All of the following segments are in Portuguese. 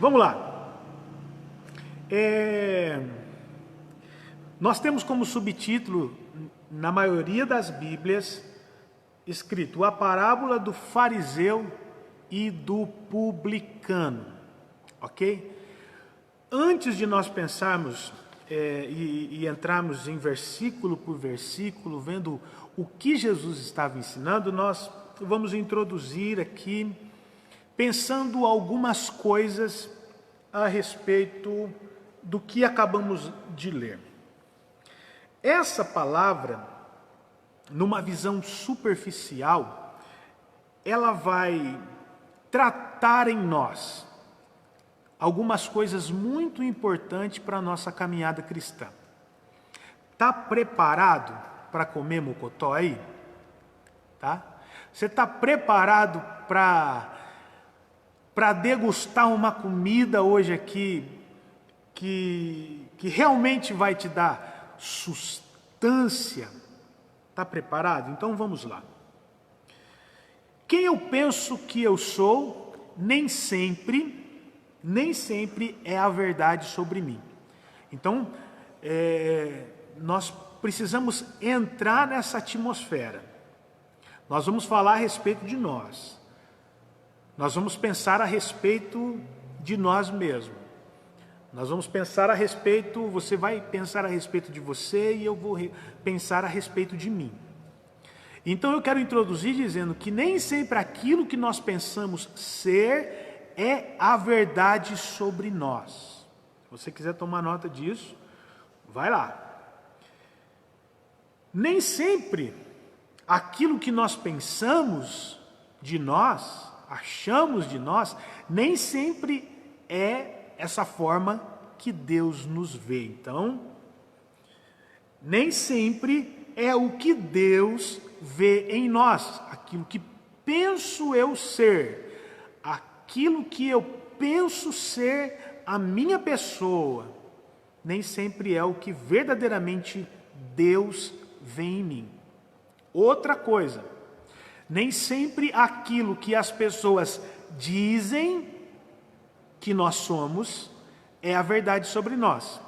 Vamos lá. Nós temos como subtítulo, na maioria das Bíblias, escrito a parábola do fariseu e do publicano, ok? Antes de nós pensarmos e entrarmos em versículo por versículo, vendo o que Jesus estava ensinando, nós vamos introduzir aqui, pensando algumas coisas a respeito do que acabamos de ler. Essa palavra, numa visão superficial, ela vai tratar em nós algumas coisas muito importantes para a nossa caminhada cristã. Está preparado para comer mocotó aí? Tá? Você está preparado para degustar uma comida hoje aqui que realmente vai te dar sustância? Está preparado? Então vamos lá. Quem eu penso que eu sou, nem sempre é a verdade sobre mim. Então, nós precisamos entrar nessa atmosfera. Nós vamos falar a respeito de nós. Nós vamos pensar a respeito de nós mesmos. Nós vamos pensar a respeito, você vai pensar a respeito de você e eu vou pensar a respeito de mim. Então eu quero introduzir dizendo que nem sempre aquilo que nós pensamos ser é a verdade sobre nós. Se você quiser tomar nota disso, vai lá. Nem sempre aquilo que nós pensamos de nós, achamos de nós, nem sempre é essa forma que Deus nos vê. Então, nem sempre é o que Deus vê em nós. Aquilo que penso eu ser, aquilo que eu penso ser a minha pessoa, nem sempre é o que verdadeiramente Deus vê em mim. Outra coisa, nem sempre aquilo que as pessoas dizem que nós somos é a verdade sobre nós.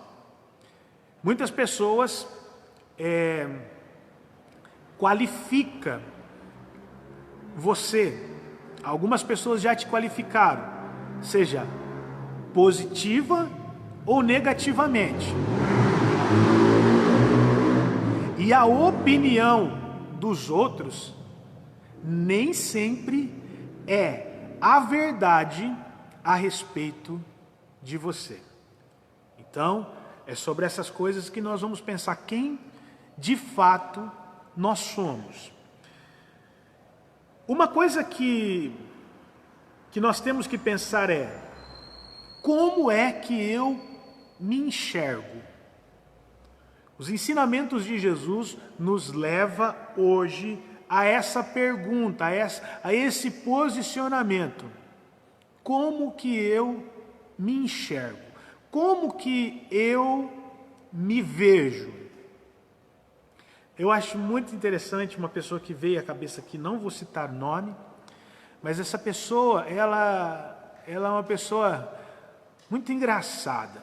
Muitas pessoas qualificam você. Algumas pessoas já te qualificaram, seja positiva ou negativamente. E a opinião dos outros nem sempre é a verdade a respeito de você. Então, é sobre essas coisas que nós vamos pensar quem de fato nós somos. Uma coisa que nós temos que pensar é: como é que eu me enxergo? Os ensinamentos de Jesus nos levam hoje a essa pergunta, a esse posicionamento. Como que eu me enxergo? Como que eu me vejo? Eu acho muito interessante uma pessoa que veio à cabeça aqui, não vou citar nome, mas essa pessoa, ela é uma pessoa muito engraçada,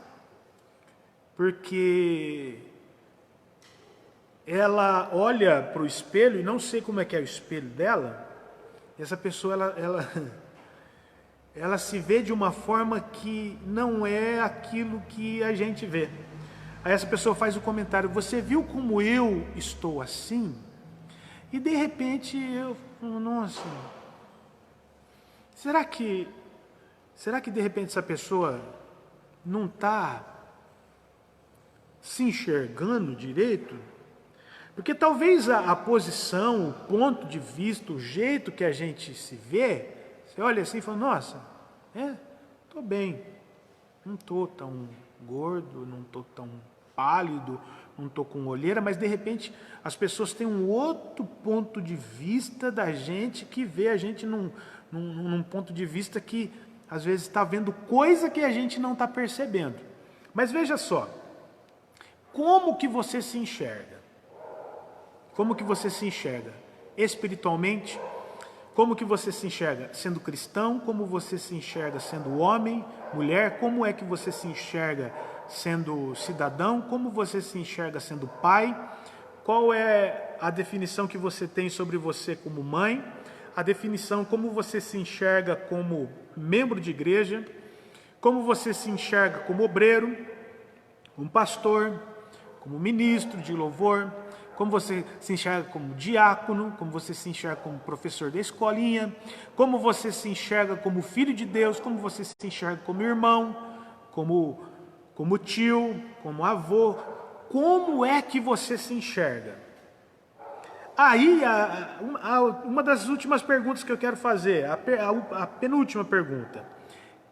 porque ela olha para o espelho, e não sei como é que é o espelho dela, e essa pessoa, ela se vê de uma forma que não é aquilo que a gente vê. Aí essa pessoa faz o comentário: você viu como eu estou assim? E de repente eu, nossa, será que de repente essa pessoa não está se enxergando direito? Porque talvez a posição, o ponto de vista, o jeito que a gente se vê, você olha assim e fala: nossa, estou bem, não estou tão gordo, não estou tão pálido, não estou com olheira, mas de repente as pessoas têm um outro ponto de vista da gente, que vê a gente num ponto de vista que às vezes está vendo coisa que a gente não está percebendo. Mas veja só, como que você se enxerga? Como que você se enxerga? Espiritualmente, Como que você se enxerga sendo cristão? Como você se enxerga sendo homem, mulher? Como é que você se enxerga sendo cidadão? Como você se enxerga sendo pai? Qual é a definição que você tem sobre você como mãe? A definição como você se enxerga como membro de igreja? Como você se enxerga como obreiro, como pastor, como ministro de louvor? Como você se enxerga como diácono, como você se enxerga como professor da escolinha, como você se enxerga como filho de Deus, como você se enxerga como irmão, como tio, como avô, como é que você se enxerga? Aí, uma das últimas perguntas que eu quero fazer, a penúltima pergunta.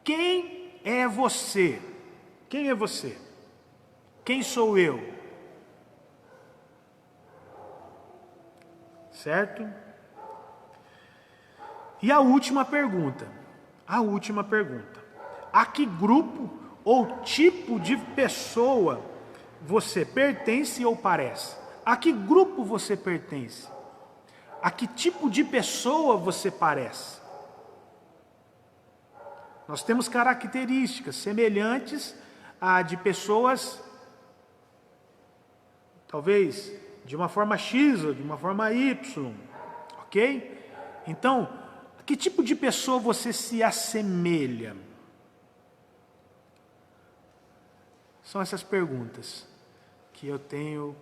Quem é você? Quem é você? Quem sou eu? Certo? E a última pergunta. A que grupo ou tipo de pessoa você pertence ou parece? A que grupo você pertence? A que tipo de pessoa você parece? Nós temos características semelhantes a de pessoas, talvez, de uma forma X ou de uma forma Y, ok? Então, a que tipo de pessoa você se assemelha? São essas perguntas que eu tenho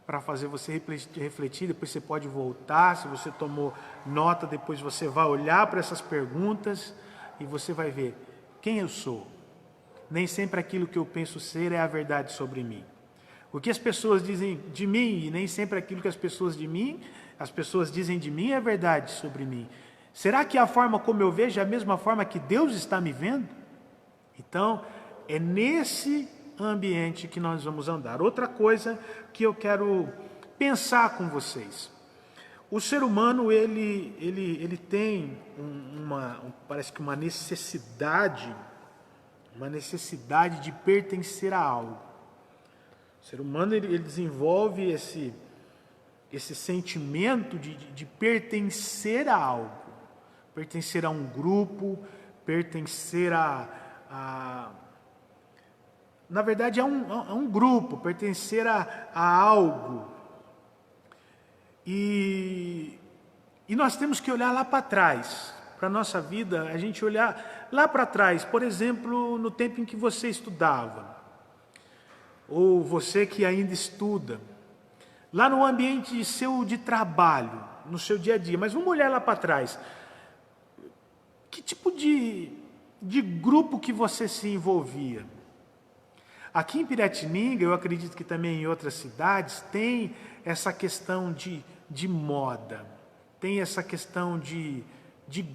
para fazer você refletir. Depois você pode voltar, se você tomou nota, depois você vai olhar para essas perguntas e você vai ver quem eu sou. Nem sempre aquilo que eu penso ser é a verdade sobre mim. O que as pessoas dizem de mim e nem sempre aquilo que as pessoas dizem de mim é verdade sobre mim. Será que a forma como eu vejo é a mesma forma que Deus está me vendo? Então, é nesse ambiente que nós vamos andar. Outra coisa que eu quero pensar com vocês. O ser humano, ele tem parece que uma necessidade de pertencer a algo. O ser humano, ele desenvolve esse sentimento de pertencer a algo, pertencer a um grupo, pertencer na verdade, a um grupo, pertencer a algo. E nós temos que olhar lá para trás, para a nossa vida, a gente olhar lá para trás, por exemplo, no tempo em que você estudava, ou você que ainda estuda, lá no ambiente seu de trabalho, no seu dia a dia. Mas vamos olhar lá para trás. Que tipo de grupo que você se envolvia? Aqui em Piratininga, eu acredito que também em outras cidades, tem essa questão de moda, tem essa questão de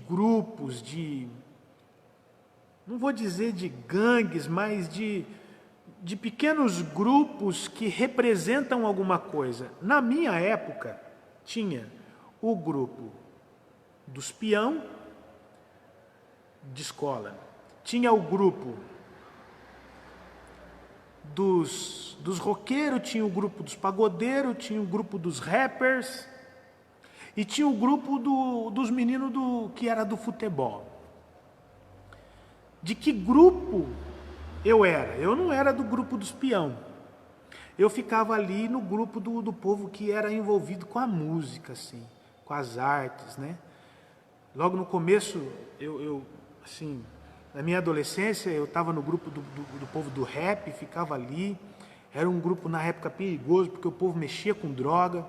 grupos, não vou dizer de gangues, mas de pequenos grupos que representam alguma coisa. Na minha época, tinha o grupo dos peão de escola, tinha o grupo dos roqueiros, tinha o grupo dos pagodeiros, tinha o grupo dos rappers e tinha o grupo dos meninos que era do futebol. De que grupo eu era? Eu não era do grupo dos peão. Eu ficava ali no grupo do povo que era envolvido com a música, assim, com as artes, né? Logo no começo, eu assim, na minha adolescência, eu estava no grupo do povo do rap, ficava ali. Era um grupo, na época, perigoso, porque o povo mexia com droga.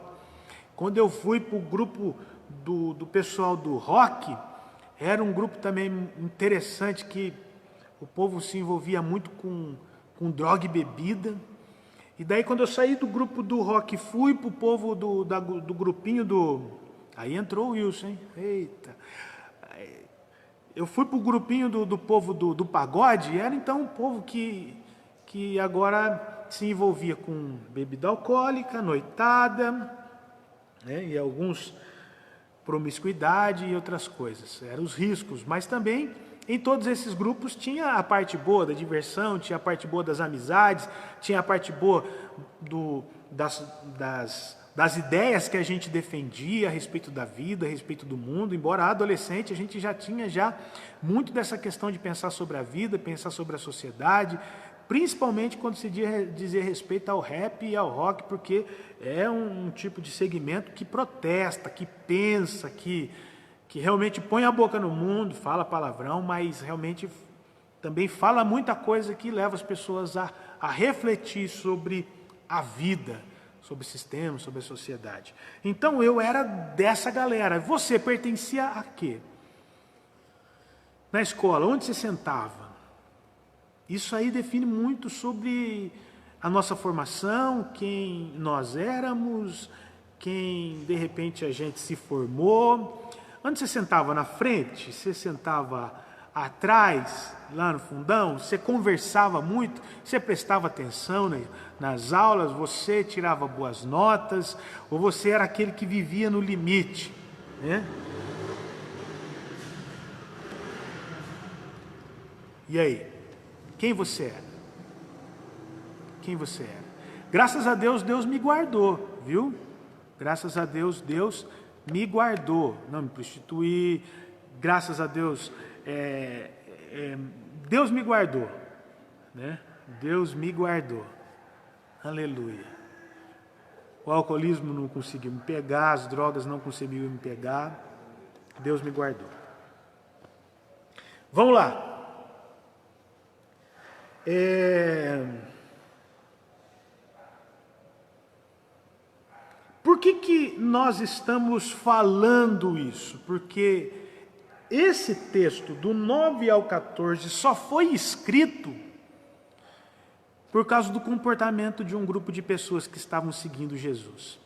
Quando eu fui para o grupo do pessoal do rock, era um grupo também interessante, que o povo se envolvia muito com droga e bebida. E daí, quando eu saí do grupo do rock, fui para o povo do grupinho do... Aí entrou o Wilson, hein? Eita! Eu fui para o grupinho do povo do pagode, era então um povo que agora se envolvia com bebida alcoólica, noitada, né, e alguns promiscuidade e outras coisas. Eram os riscos, mas também em todos esses grupos tinha a parte boa da diversão, tinha a parte boa das amizades, tinha a parte boa das das ideias que a gente defendia a respeito da vida, a respeito do mundo. Embora adolescente, a gente já tinha muito dessa questão de pensar sobre a vida, pensar sobre a sociedade, principalmente quando se dizer respeito ao rap e ao rock, porque é um tipo de segmento que protesta, que pensa, que realmente põe a boca no mundo, fala palavrão, mas realmente também fala muita coisa que leva as pessoas a refletir sobre a vida, sobre o sistema, sobre a sociedade. Então eu era dessa galera. Você pertencia a quê? Na escola, onde você sentava? Isso aí define muito sobre a nossa formação, quem nós éramos, quem de repente a gente se formou. Onde você sentava? Na frente? Você sentava atrás, lá no fundão? Você conversava muito? Você prestava atenção nas aulas? Você tirava boas notas? Ou você era aquele que vivia no limite, né? E aí? Quem você era? Quem você era? Graças a Deus, Deus me guardou, viu? Graças a Deus, Deus me guardou. Não me prostituí. Graças a Deus, Deus me guardou, né? Deus me guardou. Aleluia. O alcoolismo não conseguiu me pegar, as drogas não conseguiram me pegar. Deus me guardou. Vamos lá. Por que nós estamos falando isso? Porque esse texto, do 9 ao 14, só foi escrito por causa do comportamento de um grupo de pessoas que estavam seguindo Jesus.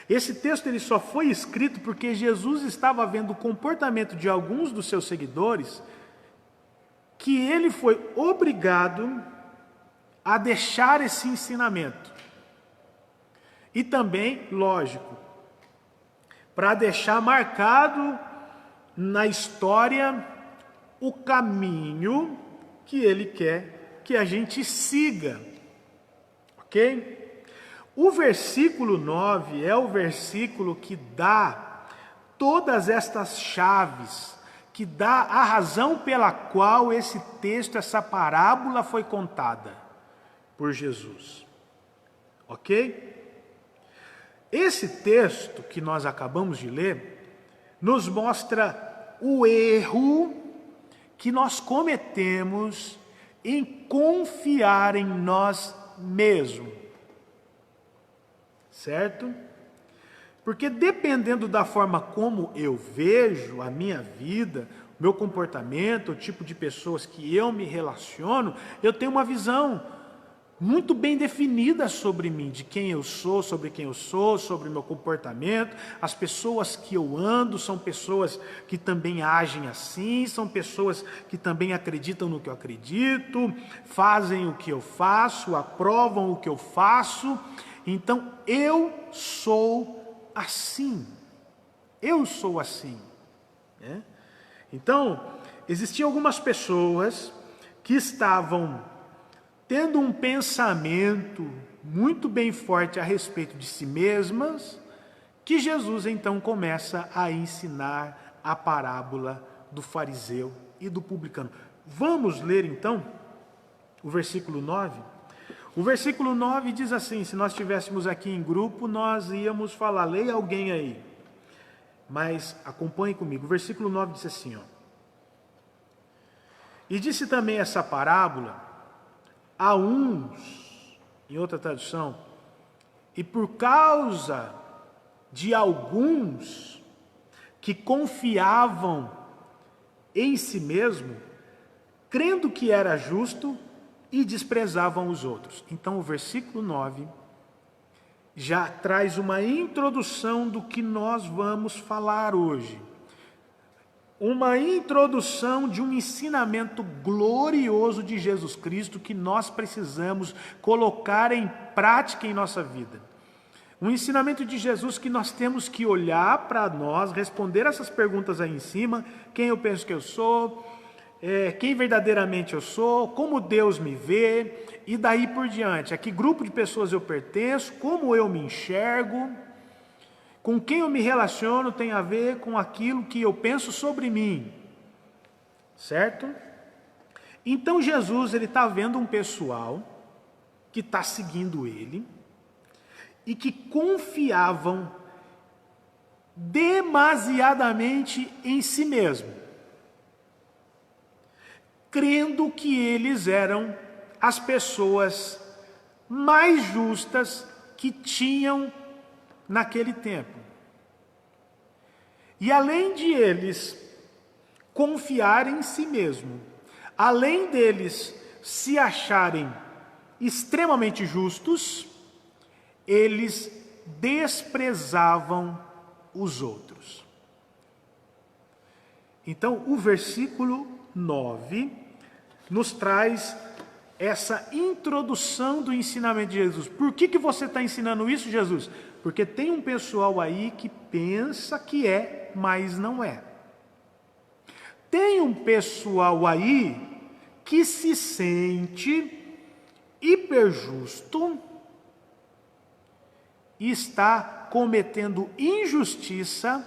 Esse texto ele só foi escrito porque Jesus estava vendo o comportamento de alguns dos seus seguidores, que ele foi obrigado a deixar esse ensinamento. E também, lógico, para deixar marcado na história o caminho que ele quer que a gente siga. Ok? O versículo 9 é o versículo que dá todas estas chaves, que dá a razão pela qual esse texto, essa parábola foi contada por Jesus. Ok? Esse texto que nós acabamos de ler nos mostra o erro que nós cometemos em confiar em nós mesmos. Certo? Porque dependendo da forma como eu vejo a minha vida, o meu comportamento, o tipo de pessoas que eu me relaciono, eu tenho uma visão muito bem definida sobre mim, de quem eu sou, sobre quem eu sou, sobre o meu comportamento. As pessoas que eu ando são pessoas que também agem assim, são pessoas que também acreditam no que eu acredito, fazem o que eu faço, aprovam o que eu faço. Então, eu sou assim. Eu sou assim. Né? Então, existiam algumas pessoas que estavam tendo um pensamento muito bem forte a respeito de si mesmas, que Jesus então começa a ensinar a parábola do fariseu e do publicano. Vamos ler então o versículo 9? O versículo 9 diz assim, se nós estivéssemos aqui em grupo, nós íamos falar, leia alguém aí, mas acompanhe comigo. O versículo 9 diz assim, ó. E disse também essa parábola a uns, em outra tradução, e por causa de alguns que confiavam em si mesmo, crendo que era justo e desprezavam os outros. Então o versículo 9 já traz uma introdução do que nós vamos falar hoje. Uma introdução de um ensinamento glorioso de Jesus Cristo que nós precisamos colocar em prática em nossa vida. Um ensinamento de Jesus que nós temos que olhar para nós, responder essas perguntas aí em cima: quem eu penso que eu sou, quem verdadeiramente eu sou, como Deus me vê, e daí por diante. A que grupo de pessoas eu pertenço, como eu me enxergo, com quem eu me relaciono tem a ver com aquilo que eu penso sobre mim. Certo? Então Jesus ele está vendo um pessoal que está seguindo ele e que confiavam demasiadamente em si mesmo, crendo que eles eram as pessoas mais justas que tinham naquele tempo. E além de eles confiarem em si mesmo, além deles se acharem extremamente justos, eles desprezavam os outros. Então, o versículo 9 nos traz essa introdução do ensinamento de Jesus. Por que você está ensinando isso, Jesus? Porque tem um pessoal aí que pensa que é, mas não é. Tem um pessoal aí que se sente hiperjusto e está cometendo injustiça,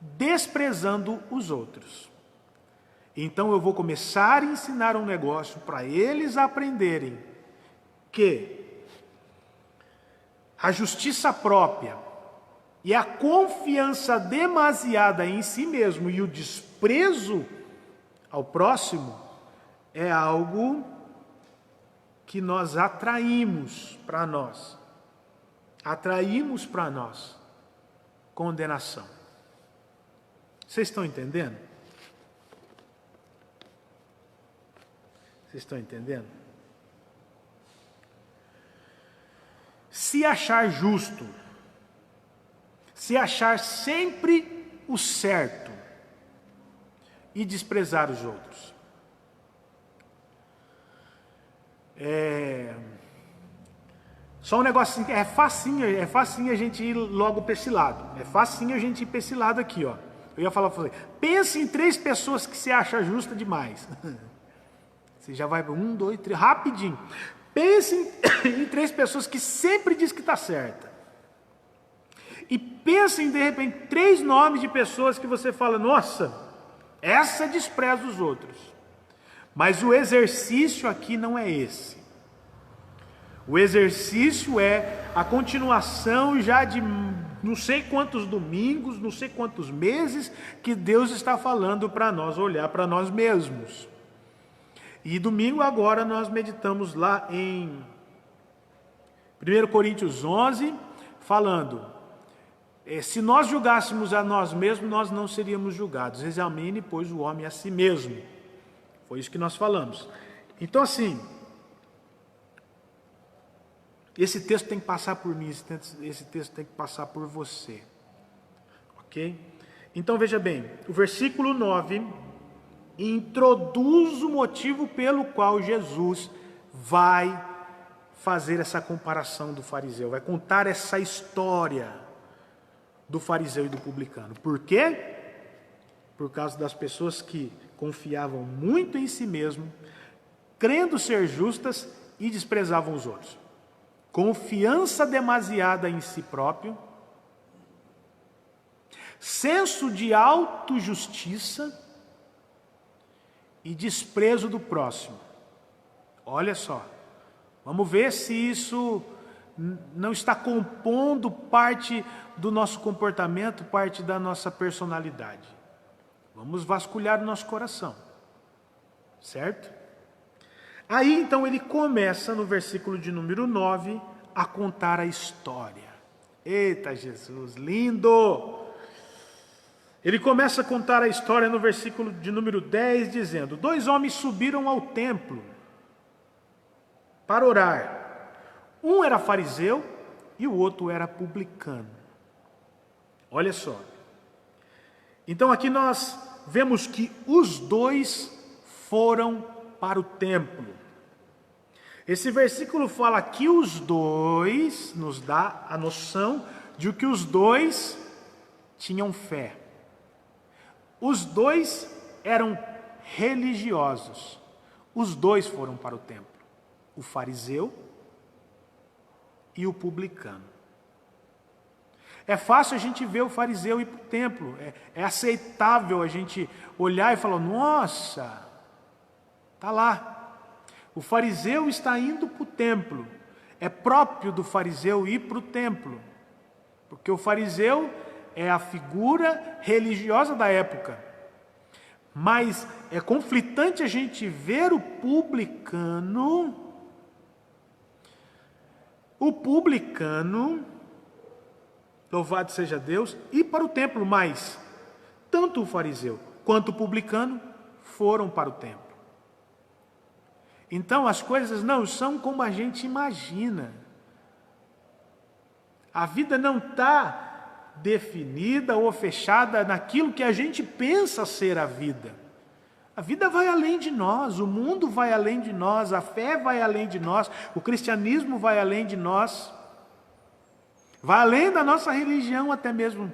desprezando os outros. Então eu vou começar a ensinar um negócio para eles aprenderem que a justiça própria e a confiança demasiada em si mesmo e o desprezo ao próximo é algo que nós atraímos para nós. Atraímos para nós condenação. Vocês estão entendendo? Vocês estão entendendo? Se achar justo, se achar sempre o certo e desprezar os outros. Só um negócio assim, é facinho a gente ir logo para esse lado. É facinho a gente ir para esse lado aqui, ó. Eu ia falar para você, pense em 3 pessoas que você acha justa demais. Você já vai para 1, 2, 3, rapidinho. Pense em 3 pessoas que sempre diz que está certa. E pense em, de repente, 3 nomes de pessoas que você fala, nossa, essa despreza os outros. Mas o exercício aqui não é esse. O exercício é a continuação já de não sei quantos domingos, não sei quantos meses que Deus está falando para nós olhar para nós mesmos. E domingo agora nós meditamos lá em 1 Coríntios 11, falando, se nós julgássemos a nós mesmos, nós não seríamos julgados. Examine, pois, o homem a si mesmo. Foi isso que nós falamos. Então, assim, esse texto tem que passar por mim, esse texto tem que passar por você. Ok? Então, veja bem, o versículo 9 introduz o motivo pelo qual Jesus vai fazer essa comparação do fariseu, vai contar essa história do fariseu e do publicano. Por quê? Por causa das pessoas que confiavam muito em si mesmo, crendo ser justas e desprezavam os outros. Confiança demasiada em si próprio, senso de autojustiça e desprezo do próximo. Olha só, vamos ver se isso não está compondo parte do nosso comportamento, parte da nossa personalidade. Vamos vasculhar o nosso coração, certo? Aí então ele começa no versículo de número 9 a contar a história. Eita Jesus, lindo! Ele começa a contar a história no versículo de número 10, dizendo: 2 homens subiram ao templo para orar. Um era fariseu e o outro era publicano. Olha só. Então aqui nós vemos que os 2 foram para o templo. Esse versículo fala que os 2, nos dá a noção de que os 2 tinham fé. Os 2 eram religiosos. Os dois foram para o templo, o fariseu e o publicano. É fácil a gente ver o fariseu ir para o templo, é aceitável a gente olhar e falar, nossa, está lá. O fariseu está indo para o templo, é próprio do fariseu ir para o templo, porque o fariseu é a figura religiosa da época. Mas é conflitante a gente ver o publicano, louvado seja Deus, ir para o templo, mas tanto o fariseu quanto o publicano foram para o templo. Então as coisas não são como a gente imagina. A vida não está definida ou fechada naquilo que a gente pensa ser a vida. A vida vai além de nós, o mundo vai além de nós, a fé vai além de nós, o cristianismo vai além de nós, vai além da nossa religião até mesmo,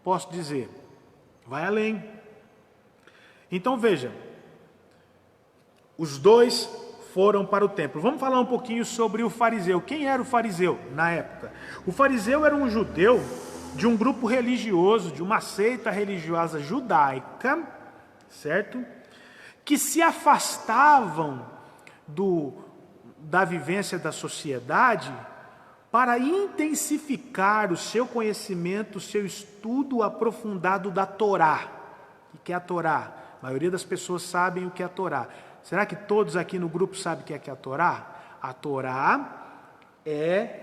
posso dizer, vai além. Então veja, os dois foram para o templo. Vamos falar um pouquinho sobre o fariseu. Quem era o fariseu na época? O fariseu era um judeu de um grupo religioso, de uma seita religiosa judaica, certo? Que se afastavam da vivência da sociedade para intensificar o seu conhecimento, o seu estudo aprofundado da Torá. O que é a Torá? A maioria das pessoas sabem o que é a Torá. Será que todos aqui no grupo sabem o que é a Torá? A Torá é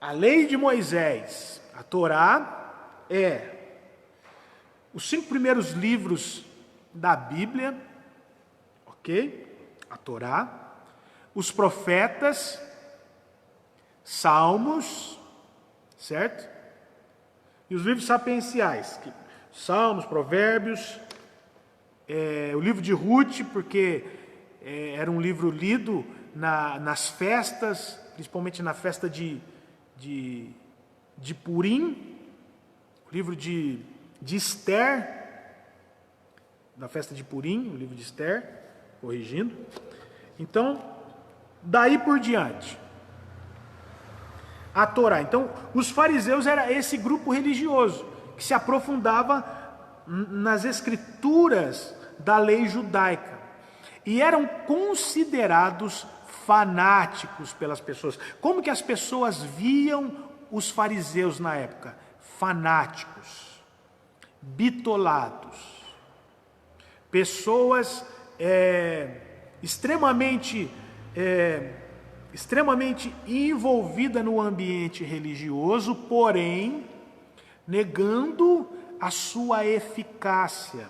a lei de Moisés. A Torá é os 5 primeiros livros da Bíblia, ok? A Torá, os profetas, Salmos, certo? E os livros sapienciais, Salmos, Provérbios, o livro de Ruth, porque era um livro lido nas festas, principalmente na festa de Purim, o livro de Esther, da festa de Purim, o livro de Esther, corrigindo. Então, daí por diante, a Torá. Então, os fariseus era esse grupo religioso que se aprofundava nas escrituras da lei judaica e eram considerados fanáticos pelas pessoas. Como que as pessoas viam os fariseus na época? Fanáticos, bitolados, pessoas extremamente envolvidas no ambiente religioso, porém negando a sua eficácia,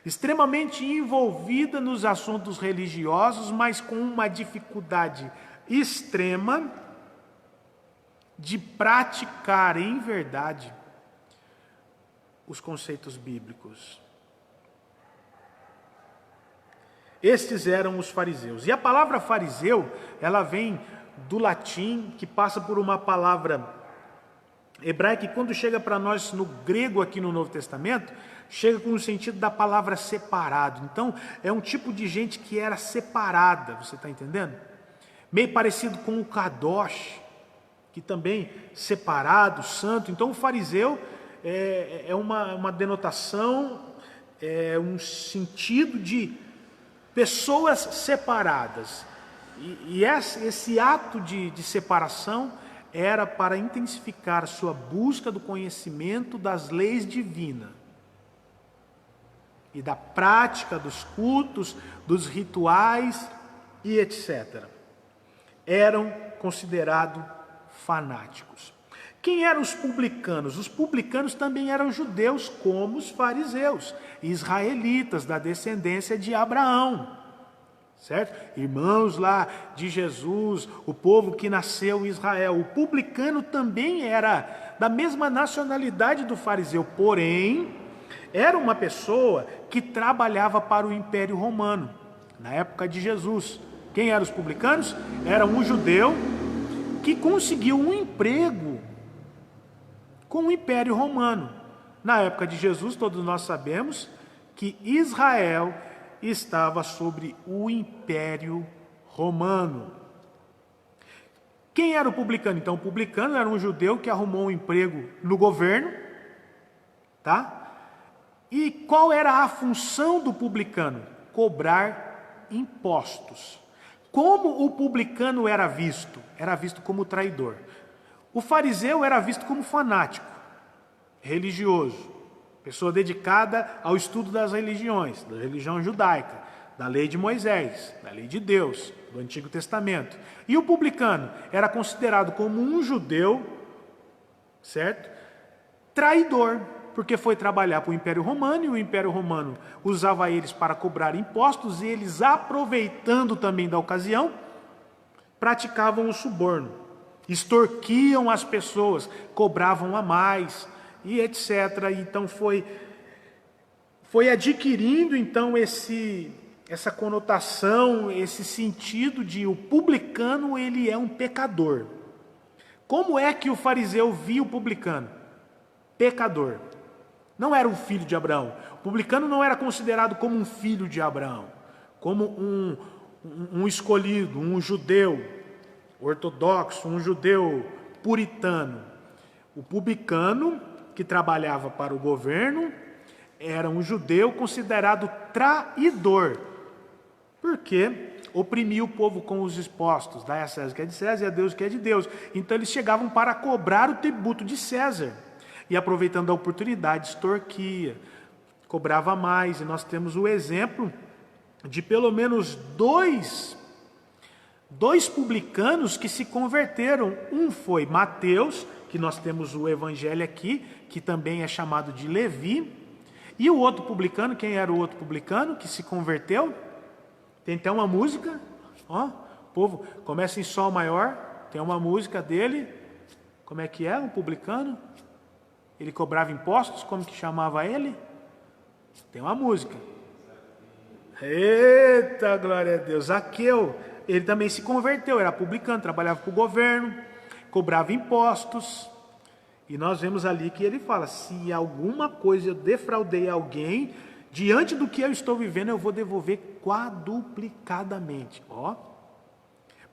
extremamente envolvida nos assuntos religiosos, mas com uma dificuldade extrema de praticar em verdade os conceitos bíblicos. Estes eram os fariseus. E a palavra fariseu, ela vem do latim, que passa por uma palavra hebraica, que quando chega para nós no grego aqui no Novo Testamento, chega com o sentido da palavra separado. Então, é um tipo de gente que era separada, você está entendendo? Meio parecido com o kadosh, que também separado, santo. Então, o fariseu é uma denotação, um sentido de pessoas separadas. E esse ato de separação era para intensificar sua busca do conhecimento das leis divinas e da prática dos cultos, dos rituais e etc. Eram considerados fanáticos. Quem eram os publicanos? Os publicanos também eram judeus, como os fariseus, israelitas da descendência de Abraão, certo? Irmãos lá de Jesus, o povo que nasceu em Israel. O publicano também era da mesma nacionalidade do fariseu, porém, era uma pessoa que trabalhava para o Império Romano, na época de Jesus. Quem eram os publicanos? Era um judeu que conseguiu um emprego com o Império Romano. Na época de Jesus, todos nós sabemos que Israel estava sobre o Império Romano. Quem era o publicano? Então, o publicano era um judeu que arrumou um emprego no governo, tá? E qual era a função do publicano? Cobrar impostos. Como o publicano era visto? Era visto como traidor. O fariseu era visto como fanático, religioso, pessoa dedicada ao estudo das religiões, da religião judaica, da lei de Moisés, da lei de Deus, do Antigo Testamento. E o publicano era considerado como um judeu, certo? Traidor, porque foi trabalhar para o Império Romano, e o Império Romano usava eles para cobrar impostos, e eles, aproveitando também da ocasião, praticavam o suborno, extorquiam as pessoas, cobravam a mais, e etc. Então foi adquirindo então essa conotação, esse sentido de o publicano ele é um pecador. Como é que o fariseu via o publicano? Pecador. Não era um filho de Abraão. O publicano não era considerado como um filho de Abraão, como um escolhido, um judeu ortodoxo, um judeu puritano. O publicano, que trabalhava para o governo, era um judeu considerado traidor, porque oprimia o povo com os impostos, dá a César o que é de César e a Deus o que é de Deus. Então eles chegavam para cobrar o tributo de César, e aproveitando a oportunidade, extorquia, cobrava mais. E nós temos o exemplo de pelo menos dois publicanos que se converteram. Um foi Mateus, que nós temos o evangelho aqui, que também é chamado de Levi. E o outro publicano, quem era o outro publicano que se converteu? Tem até uma música, ó, o povo começa em sol maior, tem uma música dele. Como é que é o publicano? Ele cobrava impostos, como que chamava ele? Tem uma música. Eita, glória a Deus. Zaqueu, ele também se converteu, era publicano, trabalhava para o governo, cobrava impostos. E nós vemos ali que ele fala, se alguma coisa eu defraudei alguém, diante do que eu estou vivendo, eu vou devolver quadruplicadamente. Ó.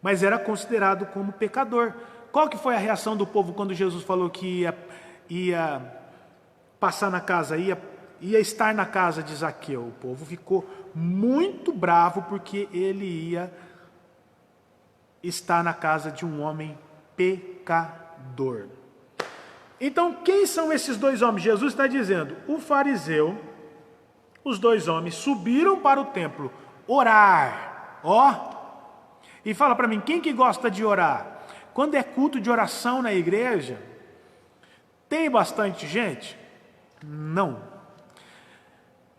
Mas era considerado como pecador. Qual que foi a reação do povo quando Jesus falou que ia passar na casa, ia estar na casa de Zaqueu? O povo ficou muito bravo porque ele ia estar na casa de um homem pecador. Então, quem são esses dois homens? Jesus está dizendo, o fariseu, os dois homens subiram para o templo orar, ó, e fala para mim, quem que gosta de orar? Quando é culto de oração na igreja, tem bastante gente? Não.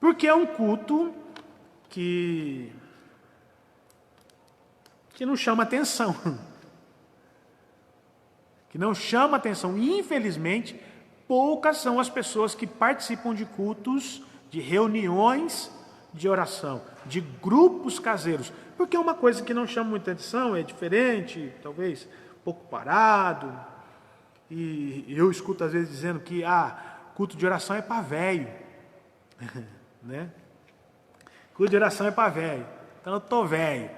Porque é um culto que não chama atenção. Que não chama atenção. E, infelizmente, poucas são as pessoas que participam de cultos, de reuniões de oração, de grupos caseiros. Porque é uma coisa que não chama muita atenção, é diferente, talvez um pouco parado. E eu escuto às vezes dizendo que culto de oração é para velho. Né? Culto de oração é para velho. Então eu estou velho.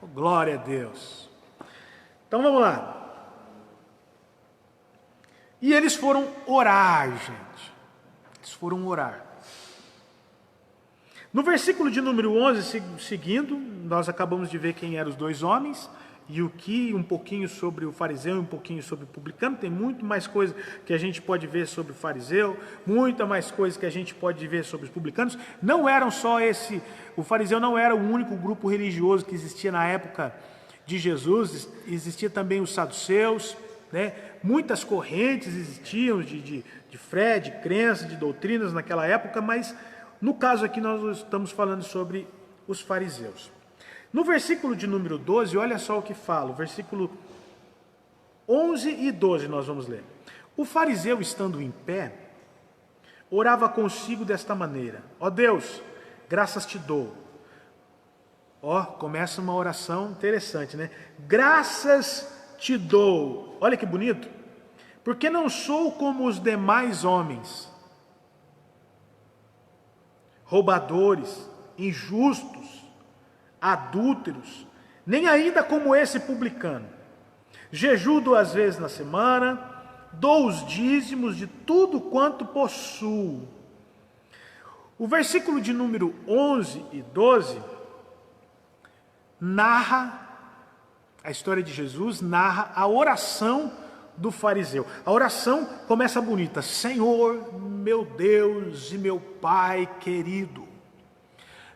Oh, glória a Deus. Então vamos lá. E eles foram orar, gente. Eles foram orar. No versículo de número 11, seguindo, nós acabamos de ver quem eram os dois homens, e um pouquinho sobre o fariseu e um pouquinho sobre o publicano. Tem muito mais coisa que a gente pode ver sobre o fariseu, muita mais coisa que a gente pode ver sobre os publicanos. Não eram só o fariseu não era o único grupo religioso que existia na época de Jesus, existia também os saduceus, né? Muitas correntes existiam de fé, de crença, de doutrinas naquela época, mas no caso aqui nós estamos falando sobre os fariseus. No versículo de número 12, olha só o que fala, o versículo 11 e 12 nós vamos ler. O fariseu, estando em pé, orava consigo desta maneira: ó Deus, graças te dou. Ó, começa uma oração interessante, né? Graças te dou. Olha que bonito. Porque não sou como os demais homens, roubadores, injustos, adúlteros, nem ainda como esse publicano. Jejuo 2 vezes na semana, dou os dízimos de tudo quanto possuo. O versículo de número 11 e 12 narra a história de Jesus, narra a oração do fariseu. A oração começa bonita: Senhor, meu Deus e meu Pai querido,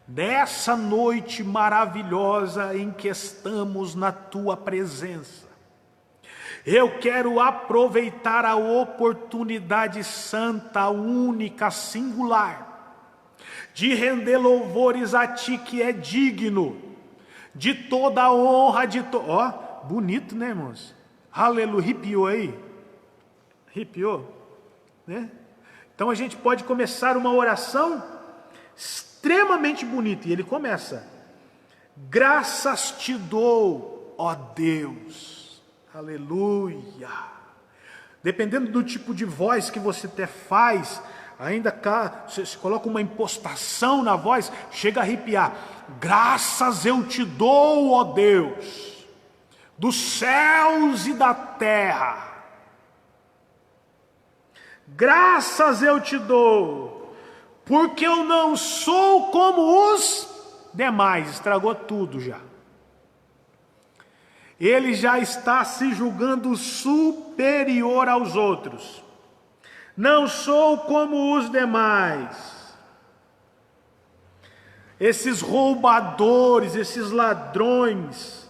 nessa noite maravilhosa em que estamos na Tua presença, eu quero aproveitar a oportunidade santa, única, singular, de render louvores a Ti que é digno de toda a honra, bonito, né, irmãos? Aleluia, arrepiou aí? Arrepiou? Né? Então a gente pode começar uma oração extremamente bonita. E ele começa: graças te dou, ó Deus. Aleluia. Dependendo do tipo de voz que você até faz, ainda cá, você coloca uma impostação na voz, chega a arrepiar. Graças eu te dou, ó Deus, dos céus e da terra. Graças eu te dou, porque eu não sou como os demais. Estragou tudo já. Ele já está se julgando superior aos outros. Não sou como os demais. Esses roubadores, esses ladrões,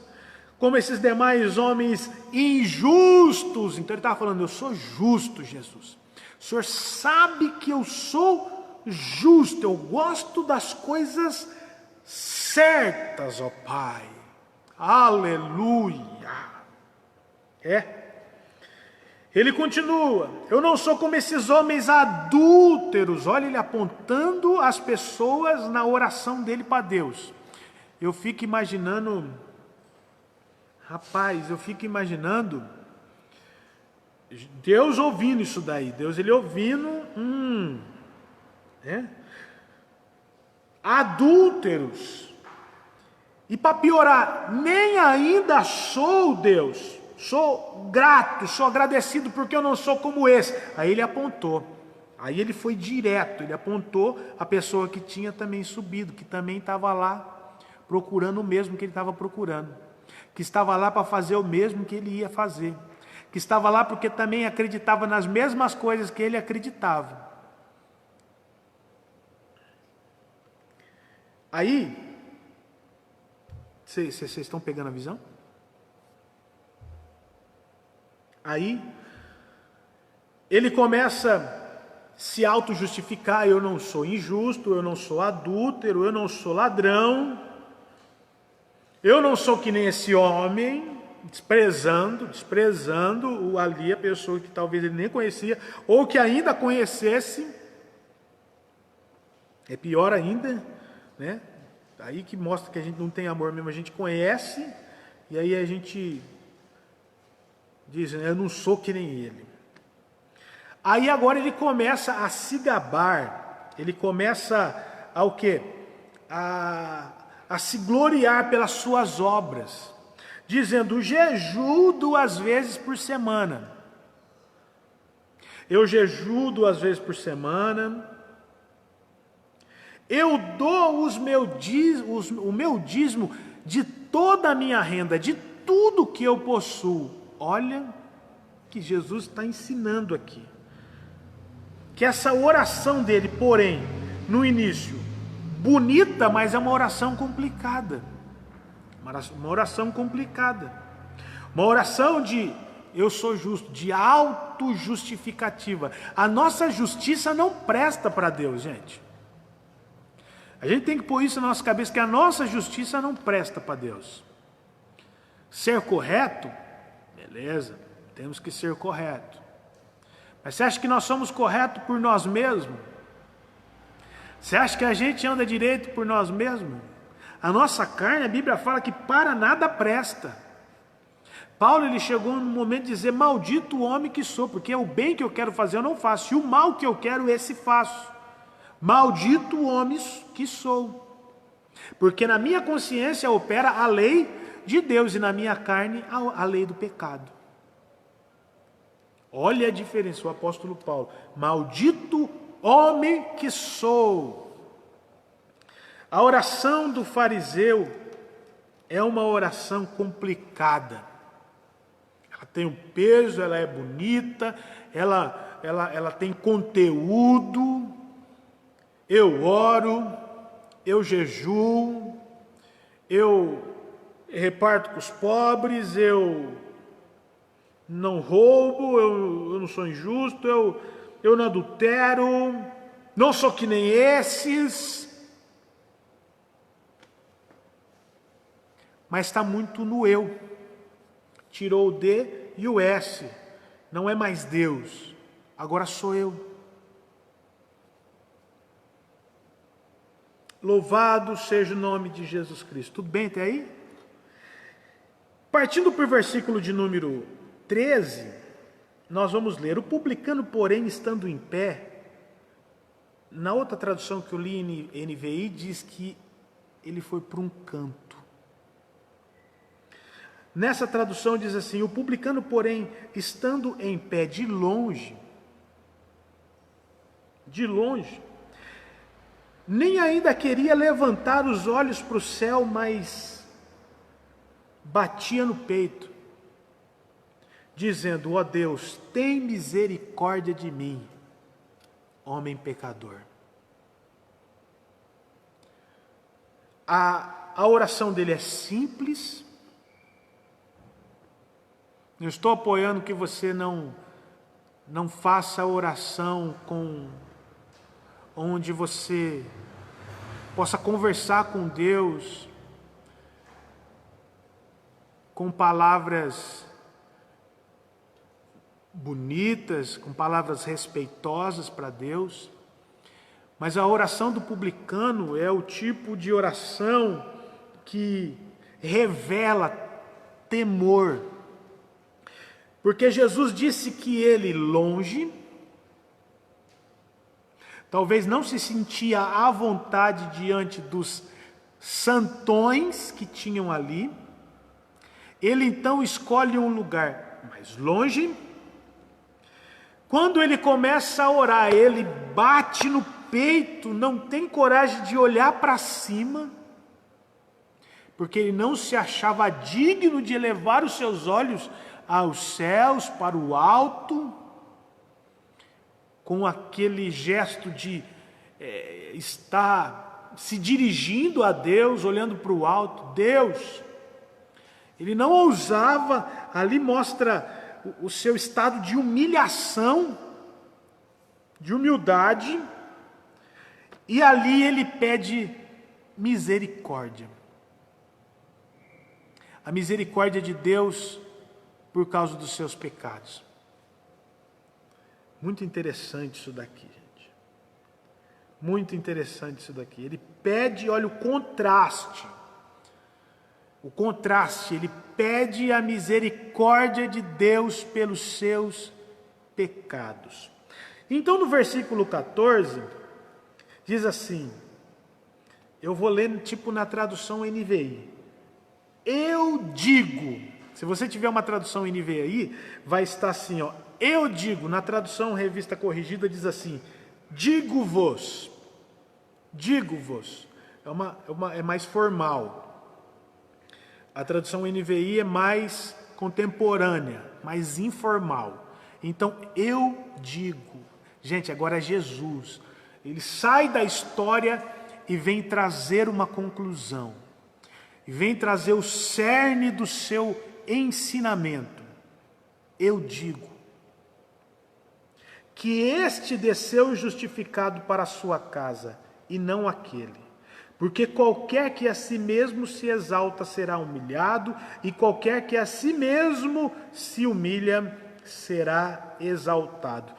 como esses demais homens injustos. Então ele estava falando: eu sou justo, Jesus. O Senhor sabe que eu sou justo, eu gosto das coisas certas, ó Pai. Aleluia. Ele continua: eu não sou como esses homens adúlteros. Olha ele apontando as pessoas na oração dele para Deus. Eu fico imaginando, Deus ouvindo isso daí. Deus ele ouvindo, adúlteros. E para piorar, nem ainda sou Deus. Sou grato, sou agradecido porque eu não sou como esse. Aí ele apontou. Aí ele foi direto. Ele apontou a pessoa que tinha também subido, que também estava lá procurando o mesmo que ele estava procurando. Que estava lá para fazer o mesmo que ele ia fazer. Que estava lá porque também acreditava nas mesmas coisas que ele acreditava. Aí, vocês estão pegando a visão? Aí, ele começa a se auto-justificar: eu não sou injusto, eu não sou adúltero, eu não sou ladrão, eu não sou que nem esse homem, desprezando ali a pessoa que talvez ele nem conhecia, ou que ainda conhecesse. É pior ainda, né? Aí que mostra que a gente não tem amor mesmo, a gente conhece, e aí a gente diz: eu não sou que nem ele. Aí agora ele começa a se gabar, ele começa a o quê? A se gloriar pelas suas obras, dizendo: jejuo 2 vezes por semana. Eu jejuo 2 vezes por semana. Eu dou o meu dízimo de toda a minha renda, de tudo que eu possuo. Olha que Jesus está ensinando aqui. Que essa oração dele, porém, no início, bonita, mas é uma oração complicada. Uma oração complicada. Uma oração de eu sou justo, de auto-justificativa. A nossa justiça não presta para Deus, gente. A gente tem que pôr isso na nossa cabeça, que a nossa justiça não presta para Deus. Ser correto, beleza, temos que ser correto. Mas você acha que nós somos corretos por nós mesmos? Você acha que a gente anda direito por nós mesmos? A nossa carne, a Bíblia fala que para nada presta. Paulo ele chegou no momento de dizer: maldito o homem que sou, porque o bem que eu quero fazer eu não faço, e o mal que eu quero esse faço. Maldito o homem que sou, porque na minha consciência opera a lei de Deus e na minha carne a lei do pecado. Olha a diferença, o apóstolo Paulo. Maldito homem que sou. A oração do fariseu é uma oração complicada. Ela tem um peso, ela é bonita, ela tem conteúdo. Eu oro, eu jejuo, eu reparto com os pobres, eu não roubo, eu não sou injusto, eu não adultero, não sou que nem esses. Mas está muito no eu. Tirou o D e o S. Não é mais Deus, agora sou eu. Louvado seja o nome de Jesus Cristo. Tudo bem até aí? Partindo para o versículo de número 13, nós vamos ler: o publicano, porém, estando em pé, na outra tradução que eu li em NVI, diz que ele foi para um canto. Nessa tradução diz assim: o publicano, porém, estando em pé de longe, nem ainda queria levantar os olhos para o céu, mas batia no peito, dizendo: ó Deus, tem misericórdia de mim, homem pecador. A oração dele é simples. Eu estou apoiando que você não faça a oração onde você possa conversar com Deus com palavras bonitas, com palavras respeitosas para Deus. Mas a oração do publicano é o tipo de oração que revela temor. Porque Jesus disse que ele, longe, talvez não se sentia à vontade diante dos santões que tinham ali. Ele então escolhe um lugar mais longe. Quando ele começa a orar, ele bate no peito, não tem coragem de olhar para cima, porque ele não se achava digno de elevar os seus olhos aos céus, para o alto, com aquele gesto de estar se dirigindo a Deus, olhando para o alto. Deus, ele não ousava. Ali mostra o seu estado de humilhação, de humildade, e ali ele pede misericórdia. A misericórdia de Deus por causa dos seus pecados. Muito interessante isso daqui, gente. Muito interessante isso daqui. Ele pede, olha o contraste. O contraste, ele pede a misericórdia de Deus pelos seus pecados. Então, no versículo 14, diz assim, eu vou ler tipo na tradução NVI. Eu digo, se você tiver uma tradução NVI aí, vai estar assim, ó. Eu digo, na tradução Revista Corrigida diz assim, digo-vos, é mais formal. A tradução NVI é mais contemporânea, mais informal. Então, eu digo, gente, agora é Jesus, ele sai da história e vem trazer uma conclusão, e vem trazer o cerne do seu ensinamento. Eu digo que este desceu justificado para a sua casa, e não aquele. Porque qualquer que a si mesmo se exalta será humilhado, e qualquer que a si mesmo se humilha será exaltado.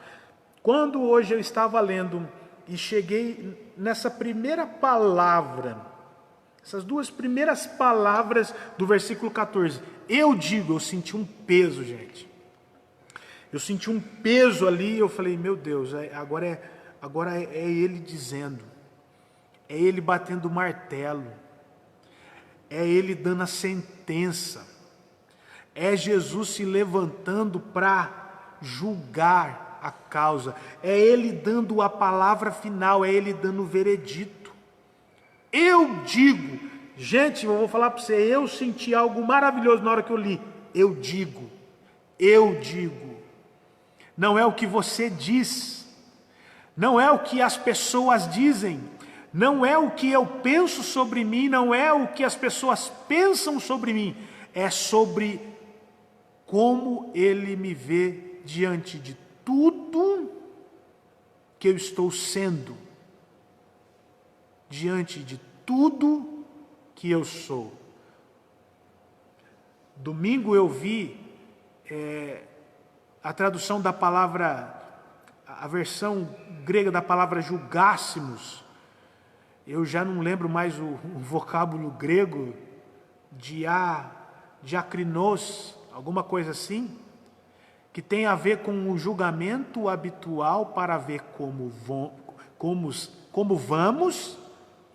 Quando hoje eu estava lendo e cheguei nessa primeira palavra, essas duas primeiras palavras do versículo 14, eu digo, eu senti um peso, gente. Eu senti um peso ali, eu falei, meu Deus, agora Agora é Ele dizendo, é Ele batendo o martelo, é Ele dando a sentença, é Jesus se levantando para julgar a causa, é Ele dando a palavra final, é Ele dando o veredito. Eu digo, gente, eu vou falar para você, eu senti algo maravilhoso na hora que eu li. Eu digo, não é o que você diz, não é o que as pessoas dizem, não é o que eu penso sobre mim, não é o que as pessoas pensam sobre mim, é sobre como Ele me vê diante de tudo que eu estou sendo, diante de tudo que eu sou. Domingo eu vi a tradução da palavra, a versão grega da palavra julgássemos. Eu já não lembro mais o vocábulo grego, diakrinos, alguma coisa assim, que tem a ver com o julgamento habitual para ver como vamos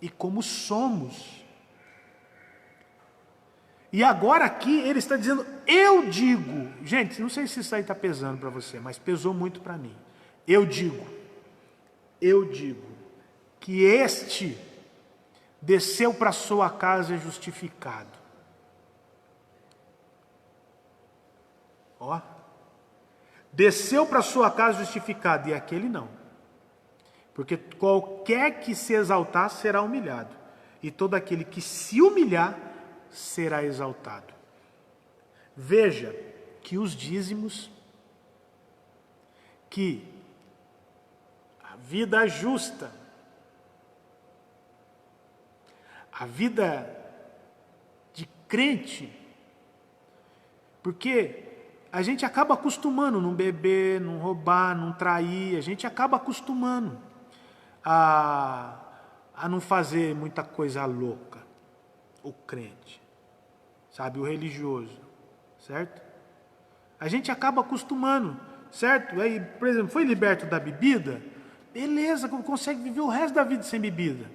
e como somos. E agora aqui ele está dizendo, eu digo, gente, não sei se isso aí está pesando para você, mas pesou muito para mim. Eu digo, que este desceu para sua casa justificado. Ó, desceu para sua casa justificado, e aquele não. Porque qualquer que se exaltar será humilhado, e todo aquele que se humilhar será exaltado. Veja que os dízimos, que a vida justa, a vida de crente, porque a gente acaba acostumando não beber, não roubar, não trair, a gente acaba acostumando a não fazer muita coisa louca, o crente, sabe, o religioso, certo? A gente acaba acostumando, certo? Aí, por exemplo, foi liberto da bebida, beleza, consegue viver o resto da vida sem bebida.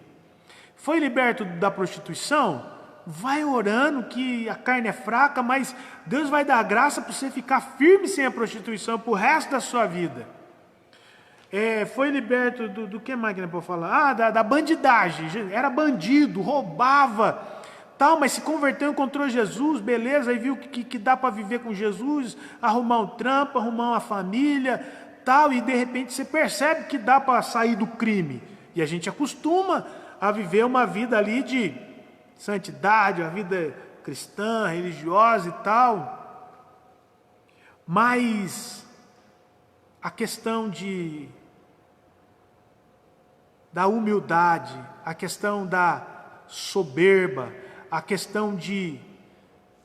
Foi liberto da prostituição, vai orando que a carne é fraca, mas Deus vai dar graça para você ficar firme sem a prostituição para o resto da sua vida. Foi liberto do que mais que não pode falar? Da bandidagem, era bandido, roubava, tal, mas se converteu, encontrou Jesus, beleza, aí viu que dá para viver com Jesus, arrumar um trampo, arrumar uma família, tal, e de repente você percebe que dá para sair do crime. E a gente acostuma a viver uma vida ali de santidade, uma vida cristã, religiosa e tal. Mas a questão da humildade, a questão da soberba, a questão de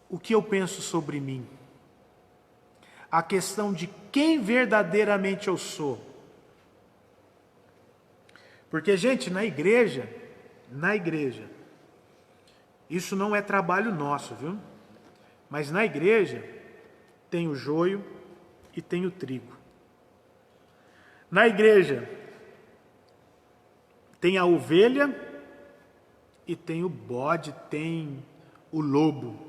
o que eu penso sobre mim, a questão de quem verdadeiramente eu sou. Porque, gente, na igreja, isso não é trabalho nosso, viu? Mas na igreja tem o joio e tem o trigo. Na igreja tem a ovelha e tem o bode, tem o lobo.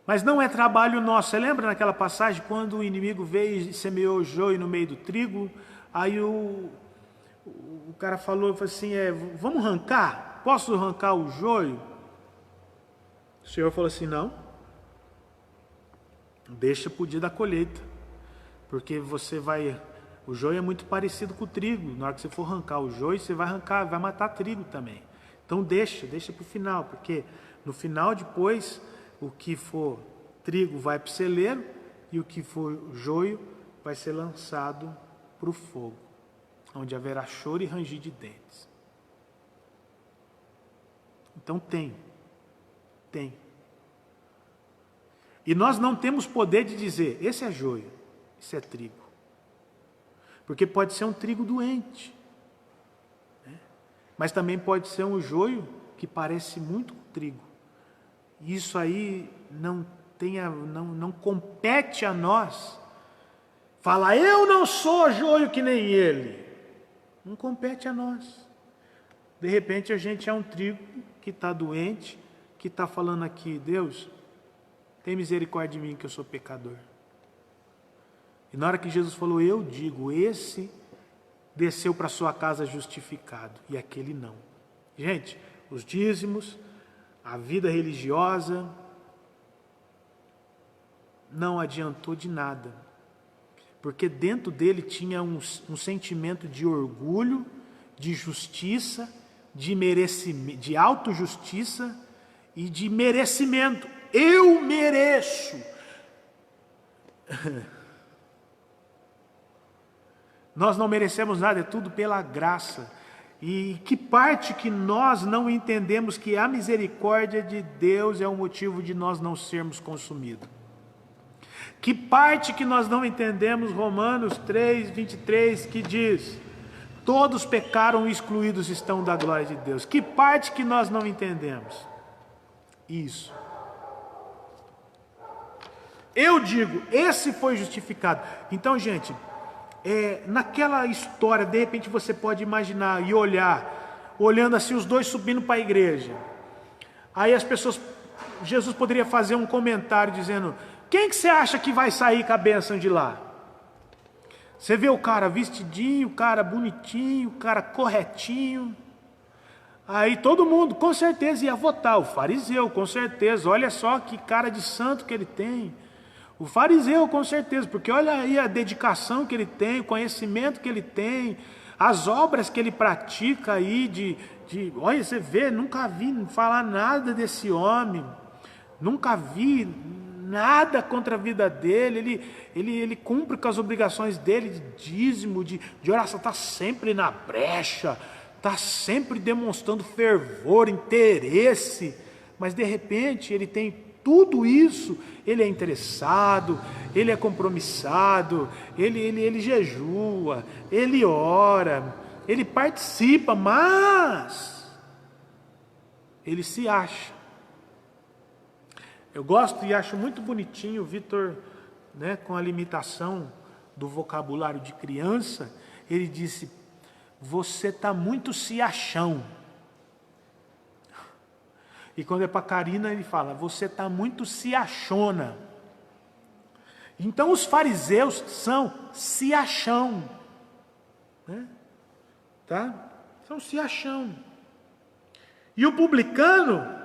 Mas não é trabalho nosso. Você lembra naquela passagem quando o inimigo veio e semeou o joio no meio do trigo? Aí o cara falou assim, vamos arrancar? Posso arrancar o joio? O Senhor falou assim, não. Deixa para o dia da colheita. Porque o joio é muito parecido com o trigo. Na hora que você for arrancar o joio, você vai matar trigo também. Então deixa para o final. Porque no final depois, o que for trigo vai para o celeiro e o que for joio vai ser lançado para o fogo, onde haverá choro e ranger de dentes. Então tem. E nós não temos poder de dizer, esse é joio, esse é trigo. Porque pode ser um trigo doente, né? Mas também pode ser um joio que parece muito com trigo. Isso aí não compete a nós Fala, eu não sou joio que nem ele. Não compete a nós. De repente a gente é um trigo que está doente, que está falando aqui, Deus, tem misericórdia de mim que eu sou pecador. E na hora que Jesus falou, eu digo, esse desceu para sua casa justificado, e aquele não. Gente, os dízimos, a vida religiosa, não adiantou de nada. Porque dentro dele tinha um sentimento de orgulho, de justiça, de merecimento, de autojustiça e de merecimento. Eu mereço. Nós não merecemos nada, é tudo pela graça. E que parte que nós não entendemos que a misericórdia de Deus é o motivo de nós não sermos consumidos? Que parte que nós não entendemos Romanos 3, 23, que diz, todos pecaram e excluídos estão da glória de Deus. Que parte que nós não entendemos? Isso. Eu digo, esse foi justificado. Então, gente, naquela história, de repente você pode imaginar e olhar, olhando assim os dois subindo para a igreja. Aí as pessoas, Jesus poderia fazer um comentário dizendo, quem que você acha que vai sair com a bênção de lá? Você vê o cara vestidinho, o cara bonitinho, o cara corretinho. Aí todo mundo com certeza ia votar, o fariseu com certeza, olha só que cara de santo que ele tem. O fariseu com certeza, porque olha aí a dedicação que ele tem, o conhecimento que ele tem, as obras que ele pratica aí olha, você vê, nunca vi falar nada desse homem, nunca vi nada contra a vida dele, ele cumpre com as obrigações dele de dízimo, de oração, está sempre na brecha, está sempre demonstrando fervor, interesse, mas de repente ele tem tudo isso, ele é interessado, ele é compromissado, ele jejua, ele ora, ele participa, mas ele se acha. Eu gosto e acho muito bonitinho o Vitor, né, com a limitação do vocabulário de criança, ele disse, você está muito se achão. E quando é para Karina, ele fala, você está muito se achona. Então os fariseus são se achão. Né? Tá? São se achão. E o publicano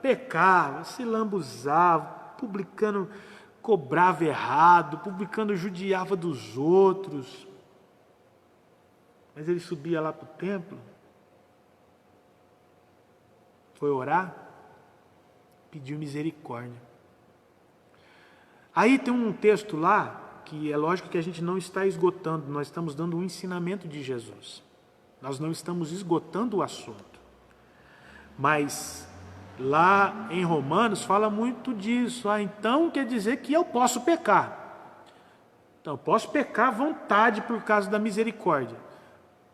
pecava, se lambuzava, publicano cobrava errado, publicano judiava dos outros. Mas ele subia lá para o templo, foi orar, pediu misericórdia. Aí tem um texto lá, que é lógico que a gente não está esgotando, nós estamos dando um ensinamento de Jesus. Nós não estamos esgotando o assunto. Mas lá em Romanos fala muito disso. Então quer dizer que eu posso pecar. Então eu posso pecar à vontade por causa da misericórdia.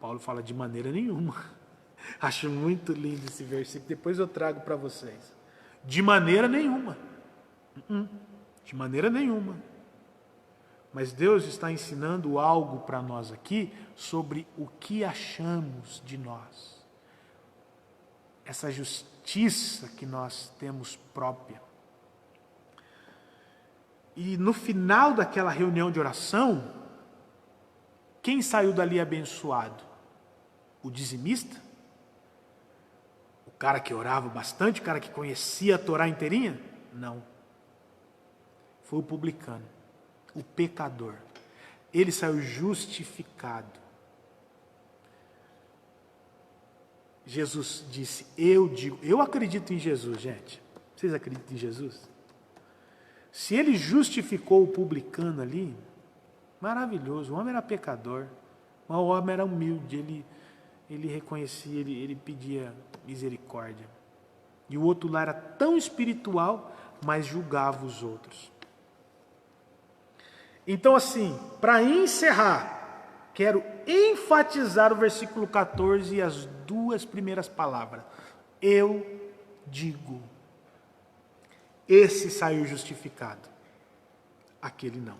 Paulo fala de maneira nenhuma. Acho muito lindo esse versículo. Depois eu trago para vocês. De maneira nenhuma. De maneira nenhuma. Mas Deus está ensinando algo para nós aqui sobre o que achamos de nós. Essa justiça que nós temos própria. E no final daquela reunião de oração, quem saiu dali abençoado? O dizimista? O cara que orava bastante, o cara que conhecia a Torá inteirinha? Não. Foi o publicano, o pecador. Ele saiu justificado. Jesus disse, eu acredito em Jesus, gente. Vocês acreditam em Jesus? Se ele justificou o publicano ali, maravilhoso, o homem era pecador, mas o homem era humilde, ele reconhecia, ele pedia misericórdia. E o outro lá era tão espiritual, mas julgava os outros. Então assim, para encerrar, quero enfatizar o versículo 14 e as duas primeiras palavras. Eu digo. Esse saiu justificado. aquele não.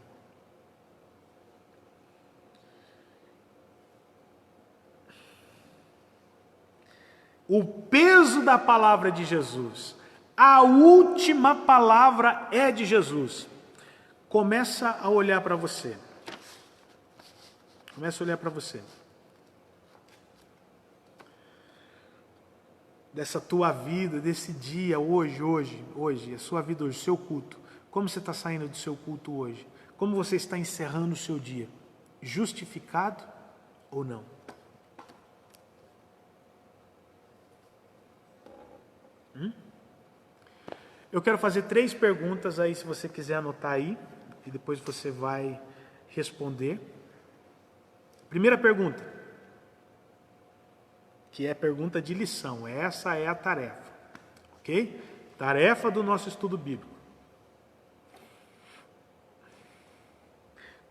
O peso da palavra de Jesus, a última palavra é de Jesus. Começa a olhar para você. Começa a olhar para você. Dessa tua vida, desse dia, hoje, a sua vida hoje, o seu culto. Como você está saindo do seu culto hoje? Como você está encerrando o seu dia? Justificado ou não? Eu quero fazer 3 perguntas aí, se você quiser anotar aí, e depois você vai responder. Primeira pergunta, que é pergunta de lição, essa é a tarefa, ok? Tarefa do nosso estudo bíblico.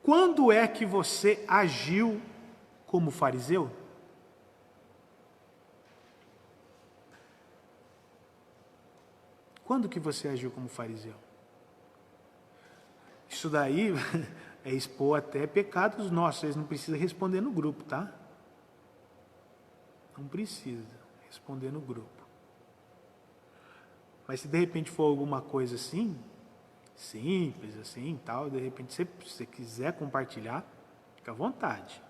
Quando é que você agiu como fariseu? Quando que você agiu como fariseu? Isso daí é expor até pecados nossos, vocês não precisam responder no grupo, tá? Não precisa responder no grupo. Mas se de repente for alguma coisa assim, simples assim, tal, de repente se você quiser compartilhar, fica à vontade.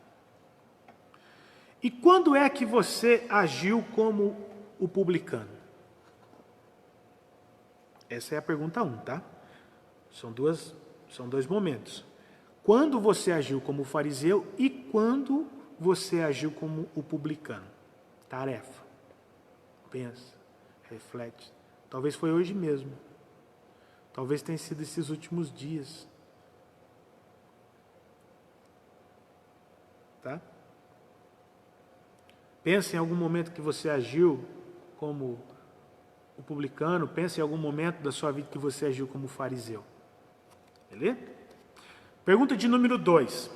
E quando é que você agiu como o publicano? Essa é a pergunta 1, tá? São dois momentos. Quando você agiu como fariseu e quando você agiu como o publicano? Tarefa. Pensa, reflete. Talvez foi hoje mesmo. Talvez tenha sido esses últimos dias. Tá? Pensa em algum momento que você agiu como o publicano, pensa em algum momento da sua vida que você agiu como fariseu. Beleza? Pergunta de número 2.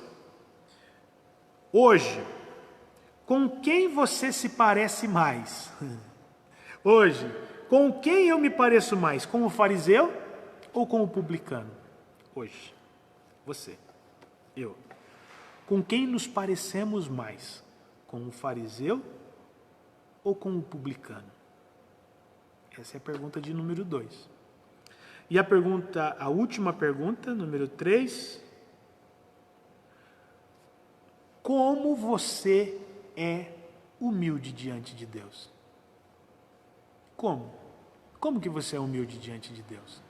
Hoje, com quem você se parece mais? Hoje, com quem eu me pareço mais? Com o fariseu ou com o publicano? Hoje, você, eu. Com quem nos parecemos mais? Com o fariseu ou com o publicano? Essa é a pergunta de número 2. E a última pergunta, número 3. Como você é humilde diante de Deus? Como? Como que você é humilde diante de Deus?